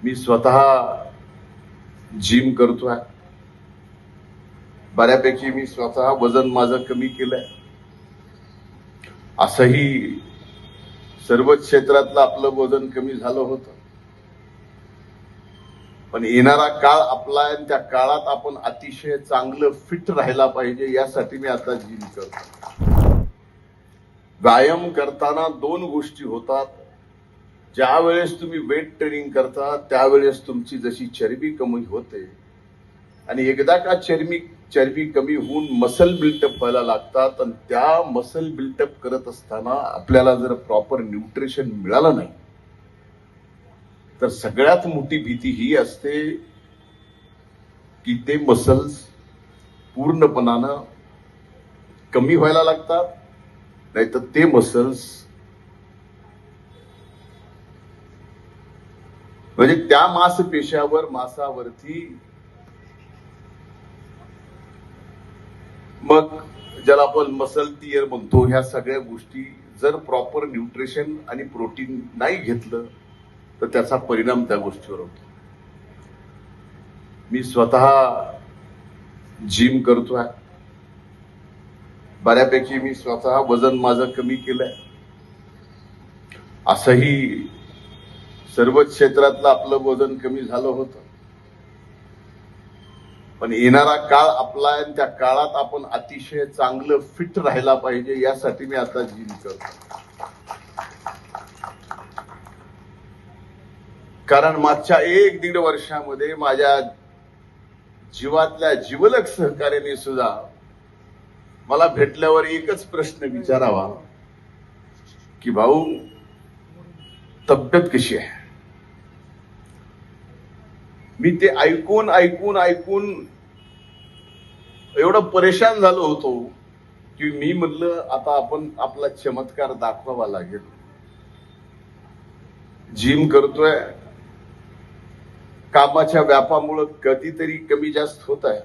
मी स्वतः जिम करतोय. बऱ्यापैकी मी स्वतः वजन माझं कमी केलंय. असंही सर्वच क्षेत्रातलं आपलं वजन कमी झालं होतं. पण येणारा काळ आपला आहे आणि त्या काळात आपण अतिशय चांगलं फिट राहायला पाहिजे यासाठी मी आता जिम करतो. व्यायाम करताना दोन गोष्टी होतात. ज्या वेळेस तुम्ही वेट ट्रेनिंग करता त्यावेळेस तुमची जशी चरबी कमी होते आणि एकदा का चरबी कमी होऊन मसल बिल्टअप व्हायला लागतात आणि त्या मसल बिल्टअप करत असताना आपल्याला जर प्रॉपर न्यूट्रिशन मिळालं नाही तर सगळ्यात मोठी भीती ही असते की ते मसल्स पूर्णपणानं कमी व्हायला लागतात, नाहीतर ते मसल्स म्हणजे त्या मासावरती मग ज्याला आपण मसल टियर म्हणतो, ह्या सगळ्या गोष्टी जर प्रॉपर न्यूट्रिशन आणि प्रोटीन नाही घेतलं तर त्याचा परिणाम त्या गोष्टीवर होतो. मी स्वतः जिम करतोय. बऱ्यापैकी मी स्वतः वजन माझं कमी केलंय. असंही सर्वच क्षेत्रातलं आपलं वजन कमी झालं होतं. पण येणारा काळ आपला आहे आणि त्या काळात आपण अतिशय चांगलं फिट राहायला पाहिजे यासाठी मी आता जिम करतो. कारण मागच्या 1-1.5 वर्षामध्ये माझ्या जीवातल्या जिवलग सहकार्याने सुद्धा मला भेटल्यावर एकच प्रश्न विचारावा की भाऊ तब्येत कशी आहे. मी ते ऐकून एवढं परेशान झालो होतो की मी म्हणलं आता आपण आपला चमत्कार दाखवावा लागेल. जिम करतोय, कामाच्या व्यापामुळे कधीतरी कमी जास्त होत आहे,